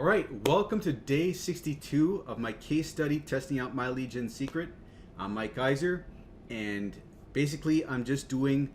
All right, welcome to day 62 of my case study testing out My Lead Gen Secret. I'm Mike Geiser, and basically I'm just doing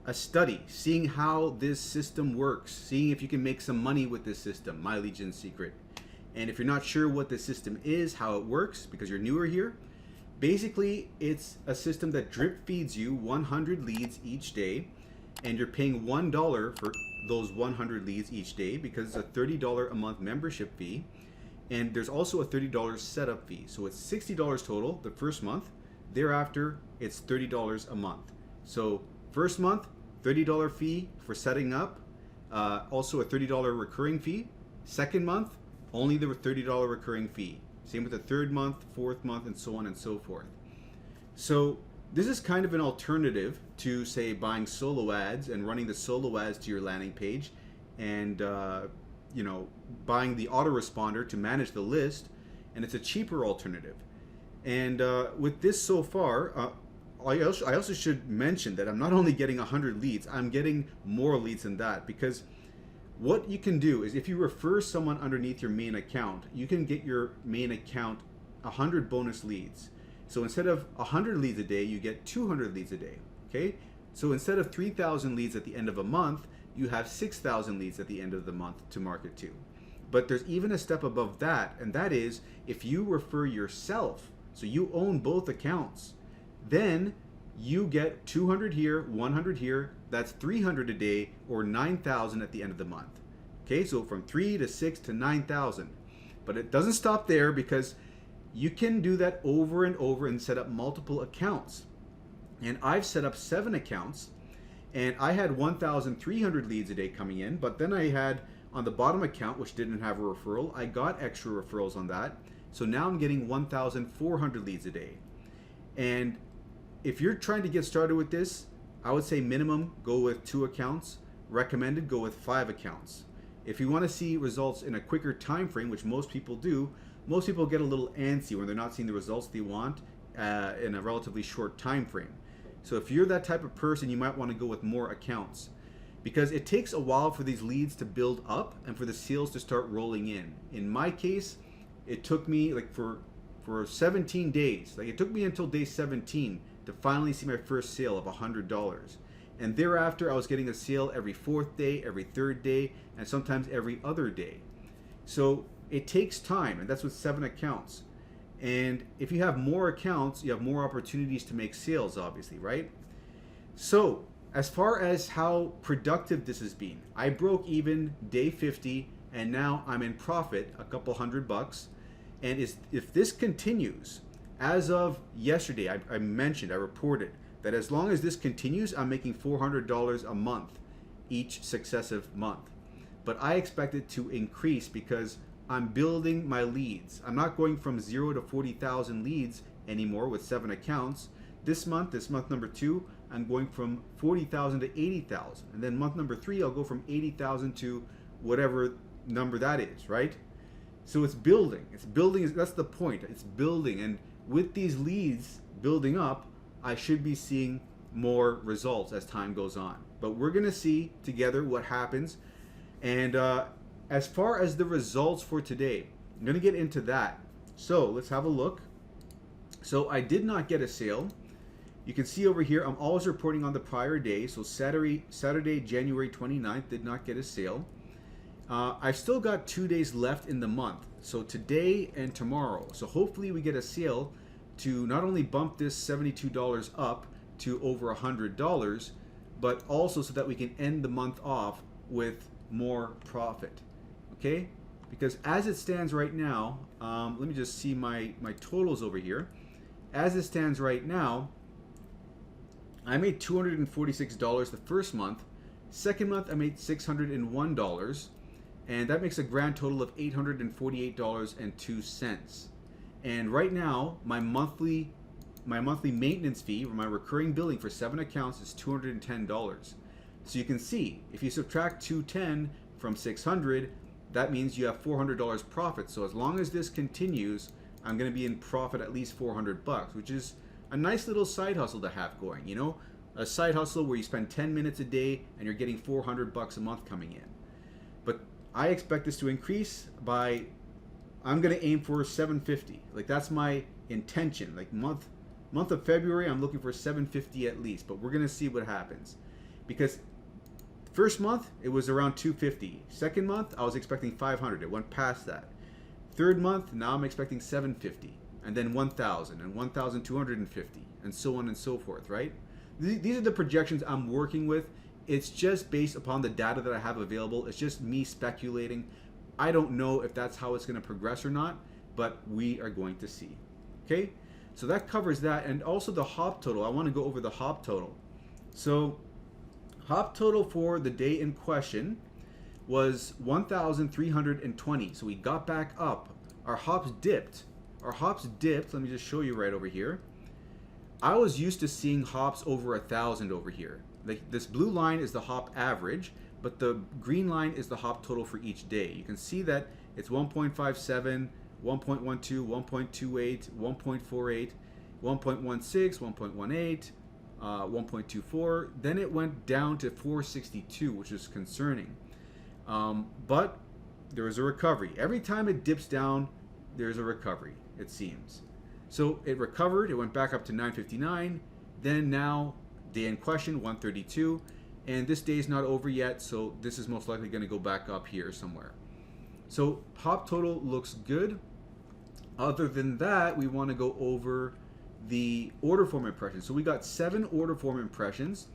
a study, seeing how this system works, seeing if you can make some money with this system, My Lead Gen Secret. And if you're not sure what this system is, how it works, because you're newer here, basically it's a system that drip feeds you 100 leads each day, and you're paying $1 for those 100 leads each day because it's a $30 a month membership fee, and there's also a $30 setup fee. So it's $60 total the first month. Thereafter, it's $30 a month. So first month, $30 fee for setting up, also a $30 recurring fee. Second month, only the $30 recurring fee. Same with the third month, fourth month, and so on and so forth. So this is kind of an alternative to, say, buying solo ads and running the solo ads to your landing page, and buying the autoresponder to manage the list, and it's a cheaper alternative. And with this so far, I also should mention that I'm not only getting 100 leads, I'm getting more leads than that, because what you can do is if you refer someone underneath your main account, you can get your main account 100 bonus leads. So instead of 100 leads a day, you get 200 leads a day, okay? So instead of 3,000 leads at the end of a month, you have 6,000 leads at the end of the month to market to. But there's even a step above that, and that is if you refer yourself, so you own both accounts, then you get 200 here, 100 here, that's 300 a day, or 9,000 at the end of the month. Okay, so from 3 to 6 to 9,000. But it doesn't stop there, because you can do that over and over and set up multiple accounts. And I've set up 7 accounts, and I had 1,300 leads a day coming in, but then I had on the bottom account, which didn't have a referral, I got extra referrals on that. So now I'm getting 1,400 leads a day. And if you're trying to get started with this, I would say minimum go with 2 accounts, recommended go with 5 accounts. If you want to see results in a quicker time frame, which most people do, most people get a little antsy when they're not seeing the results they want in a relatively short time frame. So if you're that type of person, you might want to go with more accounts, because it takes a while for these leads to build up and for the sales to start rolling in. In my case, it took me for 17 days. It took me until day 17 to finally see my first sale of $100. And thereafter, I was getting a sale every 4th day, every 3rd day, and sometimes every other day. So it takes time, and that's with 7 accounts. And if you have more accounts, you have more opportunities to make sales, obviously, right? So as far as how productive this has been, I broke even day 50, and now I'm in profit, a couple $100. And if this continues, as of yesterday, I reported that as long as this continues, I'm making $400 a month each successive month. But I expect it to increase because I'm building my leads. I'm not going from 0 to 40,000 leads anymore with 7 accounts. This month number 2, I'm going from 40,000 to 80,000. And then month number 3, I'll go from 80,000 to whatever number that is, right? So it's building. It's building. That's the point. It's building. And with these leads building up, I should be seeing more results as time goes on. But we're going to see together what happens. And as far as the results for today, I'm going to get into that. So let's have a look. So I did not get a sale. You can see over here, I'm always reporting on the prior day. So Saturday, January 29th, did not get a sale. I've still got 2 days left in the month. So today and tomorrow. So hopefully we get a sale to not only bump this $72 up to over $100, but also so that we can end the month off with more profit. Okay, because as it stands right now, let me just see my totals over here. As it stands right now, I made $246 the first month. Second month, I made $601, and that makes a grand total of $848.02. And right now, my monthly maintenance fee, or my recurring billing for 7 accounts, is $210. So you can see, if you subtract 210 from 600, that means you have $400 profit. So as long as this continues, I'm going to be in profit at least $400, which is a nice little side hustle to have going. You know, a side hustle where you spend 10 minutes a day and you're getting $400 a month coming in. But I expect this to increase by, I'm going to aim for 750. Like that's my intention. Like month of February, I'm looking for 750 at least, but we're going to see what happens. Because first month, it was around 250. Second month, I was expecting 500. It went past that. Third month, now I'm expecting 750. And then 1,000 and 1,250 and so on and so forth, right? These are the projections I'm working with. It's just based upon the data that I have available. It's just me speculating. I don't know if that's how it's going to progress or not, but we are going to see. Okay, so that covers that. And also the hop total. I want to go over the hop total. So hop total for the day in question was 1,320. So we got back up. Our hops dipped. Let me just show you right over here. I was used to seeing hops over 1,000 over here. Like this blue line is the hop average, but the green line is the hop total for each day. You can see that it's 1.57, 1.12, 1.28, 1.48, 1.16, 1.18, 1.24. Then it went down to 462, which is concerning. But there was a recovery. Every time it dips down, there's a recovery, it seems. So it recovered, it went back up to 959, then now, day in question, 132, and this day is not over yet, so this is most likely going to go back up here somewhere. So hop total looks good. Other than that, we want to go over the order form impressions. So we got 7 order form impressions,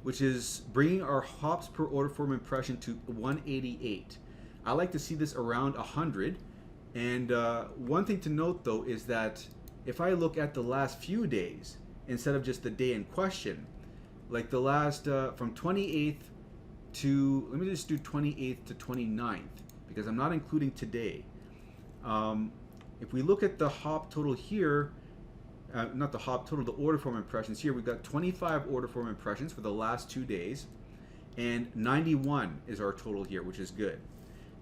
which is bringing our hops per order form impression to 188. I like to see this around 100. And one thing to note though is that if I look at the last few days instead of just the day in question, like the last from 28th to, let me just do 28th to 29th because I'm not including today. If we look at the hop total here, not the hop total, the order form impressions here, we've got 25 order form impressions for the last 2 days, and 91 is our total here, which is good.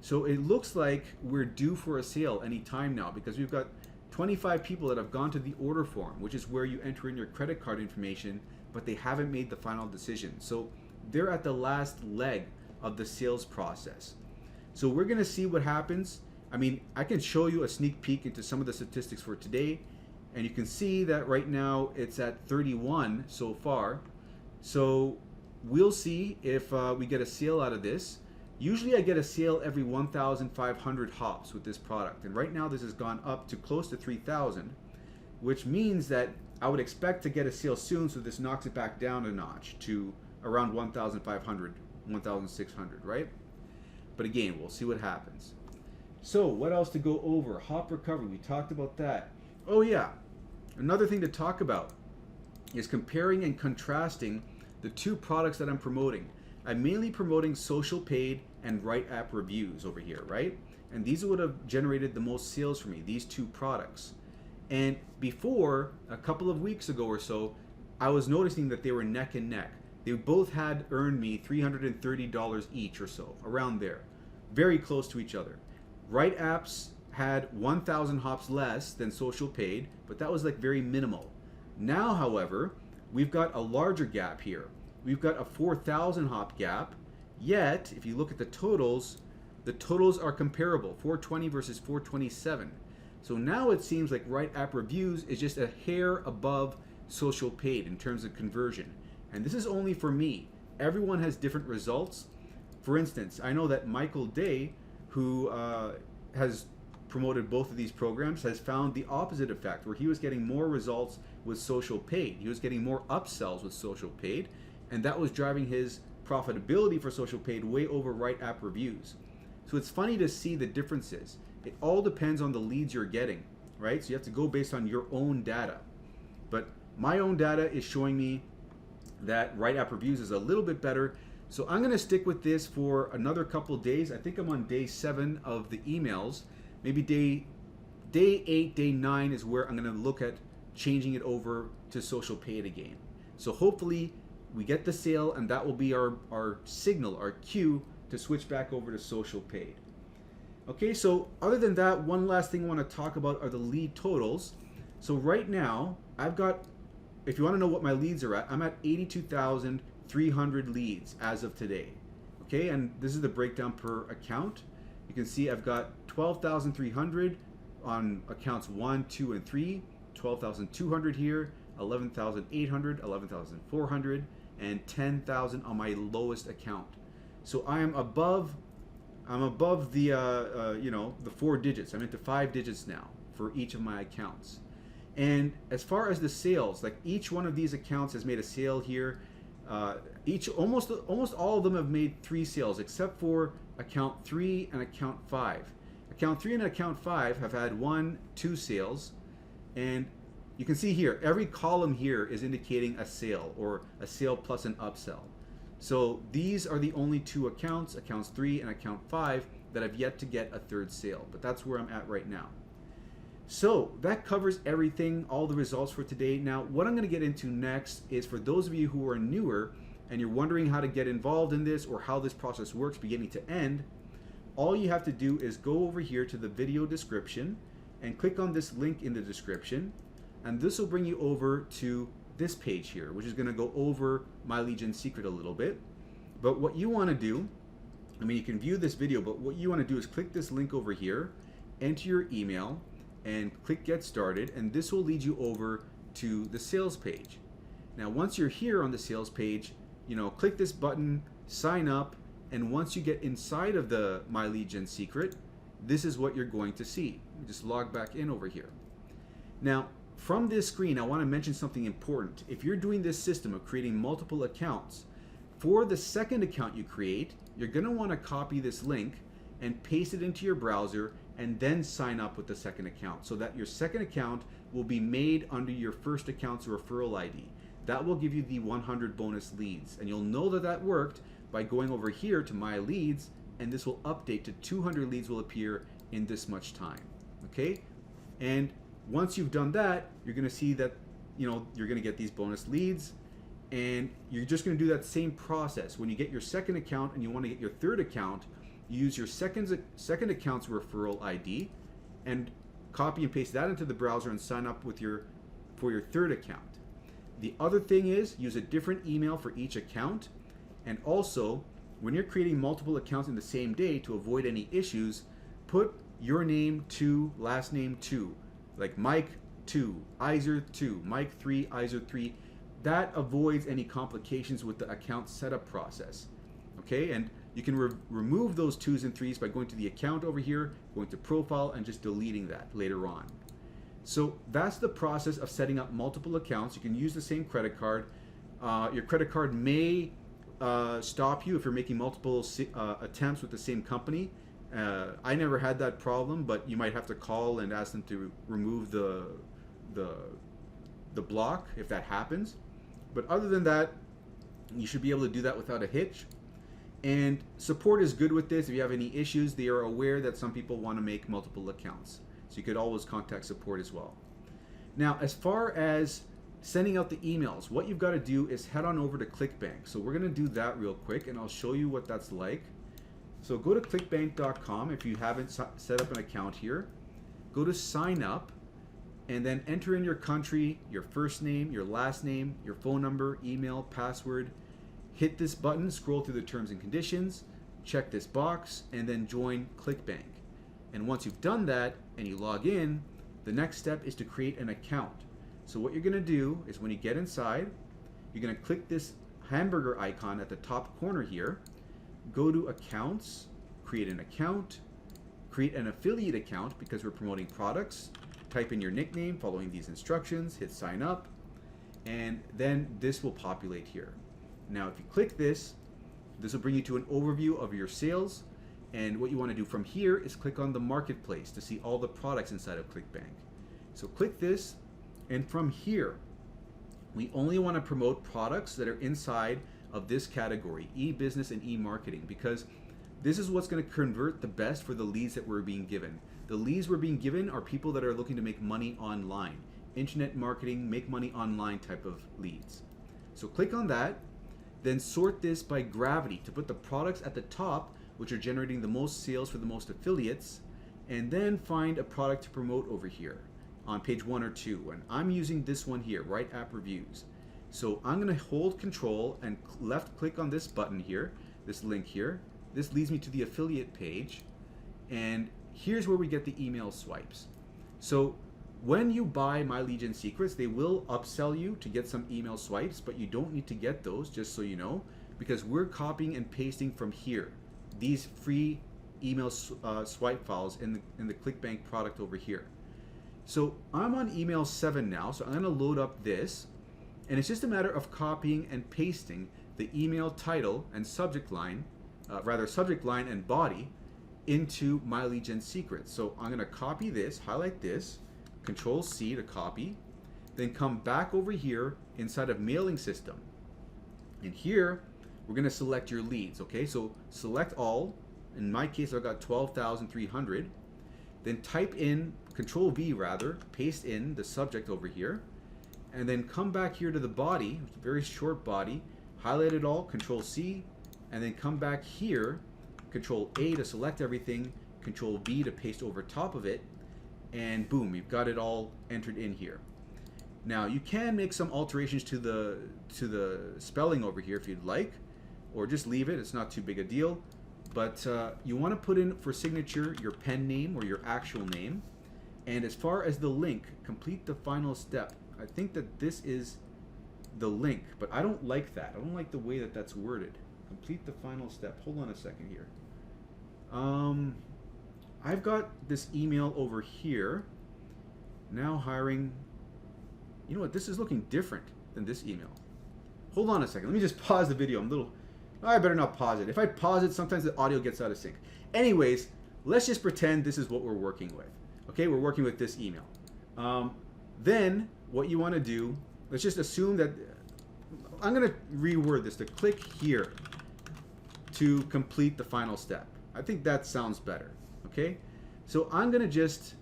So it looks like we're due for a sale any time now because we've got 25 people that have gone to the order form, which is where you enter in your credit card information, but they haven't made the final decision. So they're at the last leg of the sales process. So we're gonna see what happens. I mean, I can show you a sneak peek into some of the statistics for today, and you can see that right now it's at 31 so far. So we'll see if we get a sale out of this. Usually I get a sale every 1,500 hops with this product, and right now this has gone up to close to 3,000, which means that I would expect to get a sale soon, so this knocks it back down a notch to around 1,500, 1,600, right? But again, we'll see what happens. So what else to go over? Hop recovery, we talked about that. Oh yeah, another thing to talk about is comparing and contrasting the 2 products that I'm promoting. I'm mainly promoting social paid and right app reviews over here, right? And these would have generated the most sales for me, these 2 products. And before, a couple of weeks ago or so, I was noticing that they were neck and neck. They both had earned me $330 each or so, around there. Very close to each other. Right apps had 1,000 hops less than social paid, but that was like very minimal. Now, however, we've got a larger gap here. We've got a 4,000 hop gap, yet if you look at the totals are comparable, 420 versus 427. So now it seems like right app reviews is just a hair above social paid in terms of conversion. And this is only for me. Everyone has different results. For instance, I know that Michael Day, who has promoted both of these programs, has found the opposite effect, where he was getting more results with social paid. He was getting more upsells with social paid, and that was driving his profitability for social paid way over right app reviews. So it's funny to see the differences. It all depends on the leads you're getting, right? So you have to go based on your own data. But my own data is showing me that right app reviews is a little bit better. So I'm gonna stick with this for another couple of days. I think I'm on day 7 of the emails. Maybe day 8, day 9 is where I'm gonna look at changing it over to social paid again. So hopefully we get the sale, and that will be our signal, our cue to switch back over to social paid. Okay, so other than that, one last thing I want to talk about are the lead totals. So right now, I've got, if you want to know what my leads are at, I'm at 82,300 leads as of today. Okay, and this is the breakdown per account. you can see I've got 12,300 on accounts 1, 2, and 3, 12,200 here, 11,800, 11,400, and 10,000 on my lowest account. So I'm above the the 4 digits. I'm into 5 digits now for each of my accounts. And as far as the sales, like each one of these accounts has made a sale here. Almost all of them have made 3 sales, except for account 3 and account 5. Account 3 and account 5 have had 1, 2 sales, and you can see here every column here is indicating a sale or a sale plus an upsell. So these are the only 2 accounts, accounts 3 and account 5, that have yet to get a 3rd sale, but that's where I'm at right now. So that covers everything, all the results for today. Now, what I'm going to get into next is for those of you who are newer and you're wondering how to get involved in this or how this process works beginning to end, all you have to do is go over here to the video description and click on this link in the description, and this will bring you over to this page here, which is going to go over My Legion Secret a little bit. But what you want to do, I mean, you can view this video, but what you want to do is click this link over here, enter your email, and click Get Started, and this will lead you over to the sales page. Now, once you're here on the sales page, click this button, sign up, and once you get inside of the My Legion Secret, this is what you're going to see. Just log back in over here. Now, from this screen, I want to mention something important. If you're doing this system of creating multiple accounts, for the second account you create, you're going to want to copy this link and paste it into your browser and then sign up with the second account so that your second account will be made under your first account's referral ID. That will give you the 100 bonus leads, and you'll know that that worked by going over here to My Leads, and this will update to 200 leads will appear in this much time. Okay? And once you've done that, you're going to see that you're going to get these bonus leads, and you're just going to do that same process. When you get your second account and you want to get your third account, you use your second account's referral ID and copy and paste that into the browser and sign up for your third account. The other thing is use a different email for each account, and also when you're creating multiple accounts in the same day, to avoid any issues, put your name 2, last name 2, like Mike 2, Iser 2, Mike 3, Iser 3. That avoids any complications with the account setup process. Okay, and you can remove those 2s and 3s by going to the account over here, going to profile, and just deleting that later on. So that's the process of setting up multiple accounts. You can use the same credit card. Your credit card may stop you if you're making multiple attempts with the same company. I never had that problem, but you might have to call and ask them to remove the block if that happens. But other than that, you should be able to do that without a hitch. And support is good with this. If you have any issues, they are aware that some people want to make multiple accounts. So you could always contact support as well. Now, as far as sending out the emails, what you've got to do is head on over to Clickbank. So we're going to do that real quick, and I'll show you what that's like. So go to clickbank.com if you haven't set up an account here. Go to sign up, and then enter in your country, your first name, your last name, your phone number, email, password. Hit this button, scroll through the terms and conditions, check this box, and then join Clickbank. And once you've done that and you log in, the next step is to create an account. So what you're going to do is when you get inside, you're going to click this hamburger icon at the top corner here, go to Accounts, create an account, create an affiliate account because we're promoting products, type in your nickname following these instructions, hit sign up, and then this will populate here. Now if you click this will bring you to an overview of your sales, and what you want to do from here is click on the marketplace to see all the products inside of Clickbank. So click this, and from here we only want to promote products that are inside of this category, e-business and e-marketing, because this is what's going to convert the best for the leads that we're being given. The leads we're being given are people that are looking to make money online, internet marketing, make money online type of leads. So click on that, then sort this by gravity to put the products at the top which are generating the most sales for the most affiliates, and then find a product to promote over here on page 1 or 2. And I'm using this one here, Right App Reviews. So I'm going to hold Control and left click on this button here, this link here. This leads me to the affiliate page, And here's where we get the email swipes. So when you buy My Legion Secrets, they will upsell you to get some email swipes, but you don't need to get those, just so you know, because we're copying and pasting from here, these free email swipe files in the Clickbank product over here. So I'm on email 7 now, so I'm going to load up this, and it's just a matter of copying and pasting the email title and subject line, subject line and body, into My Legion Secrets. So I'm going to copy this, highlight this, Control C to copy, then come back over here inside of mailing system. And here we're going to select your leads. Okay, so select all. In my case, I've got 12,300. Then type in, Control V rather, paste in the subject over here, and then come back here to the body, very short body, highlight it all, Control C, and then come back here, Control A to select everything, Control V to paste over top of it, and boom, you've got it all entered in here. Now you can make some alterations to the spelling over here if you'd like, or just leave it, it's not too big a deal. But you want to put in for signature your pen name or your actual name. And as far as the link, complete the final step. I think that this is the link, but I don't like that. I don't like the way that that's worded. Complete the final step. Hold on a second here. I've got this email over here. Now hiring. You know what? This is looking different than this email. Hold on a second. Let me just pause the video. I better not pause it. If I pause it, sometimes the audio gets out of sync. Anyways, let's just pretend this is what we're working with. Okay, we're working with this email. Then what you want to do, let's just assume that, I'm going to reword this to click here to complete the final step. I think that sounds better. Okay, so I'm going to just,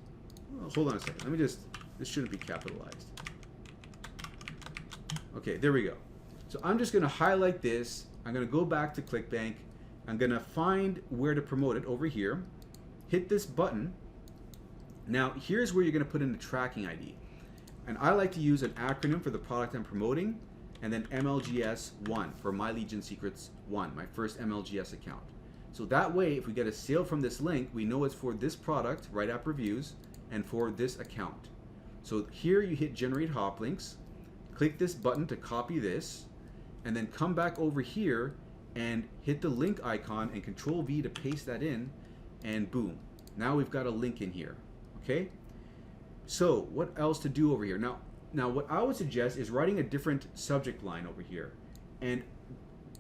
hold on a second. Let me just, this shouldn't be capitalized. Okay, there we go. So I'm just going to highlight this. I'm going to go back to Clickbank. I'm going to find where to promote it over here. Hit this button. Now, here's where you're going to put in the tracking ID. And I like to use an acronym for the product I'm promoting, and then MLGS1 for My Legion Secrets 1, my first MLGS account. So that way, if we get a sale from this link, we know it's for this product, Write App Reviews, and for this account. So here you hit Generate Hop Links, click this button to copy this, and then come back over here and hit the link icon and Control V to paste that in, and boom. Now we've got a link in here, okay? So what else to do over here? Now what I would suggest is writing a different subject line over here. And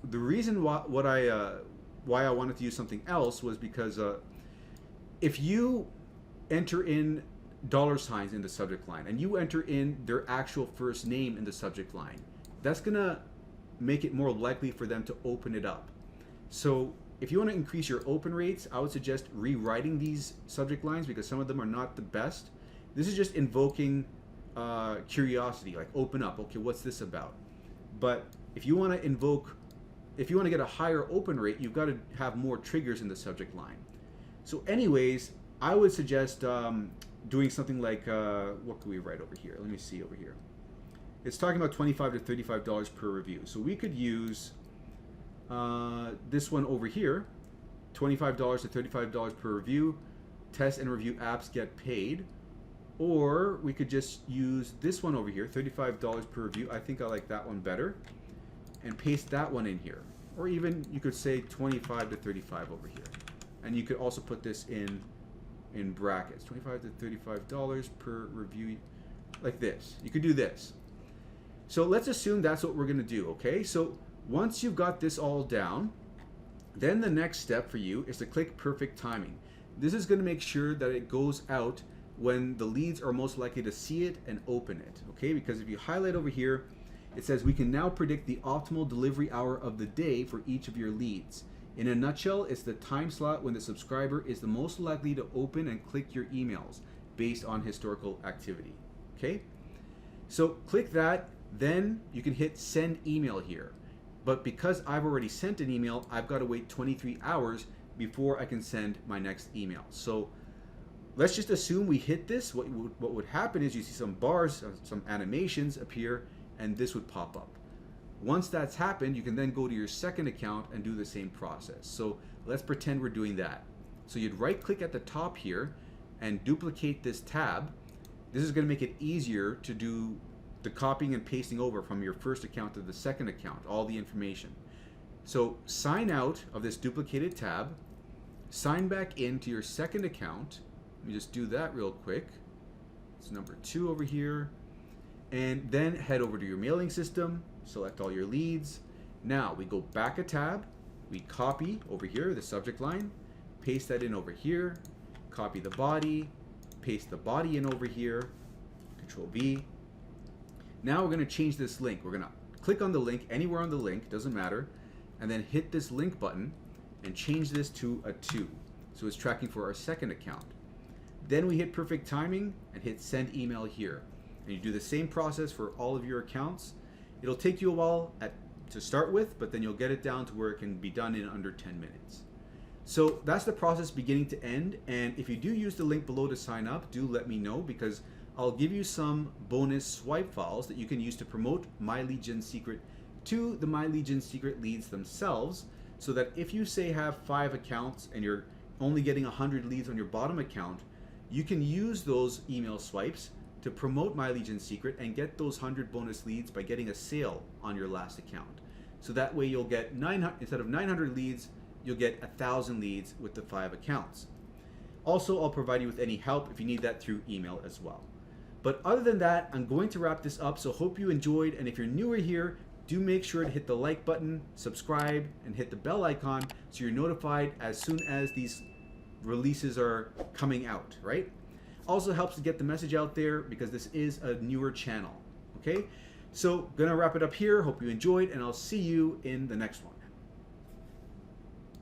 the reason why I wanted to use something else was because if you enter in $signs in the subject line and you enter in their actual first name in the subject line, that's gonna make it more likely for them to open it up. So if you want to increase your open rates, I would suggest rewriting these subject lines because some of them are not the best. This is just invoking curiosity, like open up, okay, what's this about? But if you want to get a higher open rate, you've got to have more triggers in the subject line. So anyways, I would suggest doing something like, what can we write over here? Let me see over here. It's talking about $25 to $35 per review. So we could use this one over here, $25 to $35 per review. Test and review apps get paid. Or we could just use this one over here, $35 per review. I think I like that one better. And paste that one in here. Or even you could say 25 to 35 over here. And you could also put this in brackets, $25 to $35 per review, like this. You could do this. So let's assume that's what we're going to do, okay? So once you've got this all down, then the next step for you is to click perfect timing. This is going to make sure that it goes out when the leads are most likely to see it and open it, okay? Because if you highlight over here, it says we can now predict the optimal delivery hour of the day for each of your leads. In a nutshell, it's the time slot when the subscriber is the most likely to open and click your emails based on historical activity, okay? So click that. Then you can hit send email here. But because I've already sent an email, I've got to wait 23 hours before I can send my next email. So let's just assume we hit this. What would happen is you see some bars, some animations appear, and this would pop up. Once that's happened, you can then go to your second account and do the same process. So let's pretend we're doing that. So you'd right click at the top here and duplicate this tab. This is going to make it easier to do the copying and pasting over from your first account to the second account, all the information. So sign out of this duplicated tab, sign back into your second account. Let me just do that real quick. It's number 2 over here. And then head over to your mailing system, select all your leads. Now we go back a tab, we copy over here the subject line, paste that in over here, copy the body, paste the body in over here, Control V. Now we're going to change this link. We're going to click on the link, anywhere on the link, doesn't matter, and then hit this link button and change this to a 2. So it's tracking for our second account. Then we hit perfect timing and hit send email here. And you do the same process for all of your accounts. It'll take you a while to start with, but then you'll get it down to where it can be done in under 10 minutes. So that's the process beginning to end. And if you do use the link below to sign up, do let me know, because I'll give you some bonus swipe files that you can use to promote My Lead Gen Secret to the My Lead Gen Secret leads themselves, so that if you say have 5 accounts and you're only getting 100 leads on your bottom account, you can use those email swipes to promote My Lead Gen Secret and get those 100 bonus leads by getting a sale on your last account. So that way you'll get instead of 900 leads, you'll get 1,000 leads with the 5 accounts. Also, I'll provide you with any help if you need that through email as well. But other than that, I'm going to wrap this up, so hope you enjoyed, and if you're newer here, do make sure to hit the like button, subscribe, and hit the bell icon so you're notified as soon as these releases are coming out, right? Also helps to get the message out there because this is a newer channel, okay? So gonna wrap it up here. Hope you enjoyed, and I'll see you in the next one.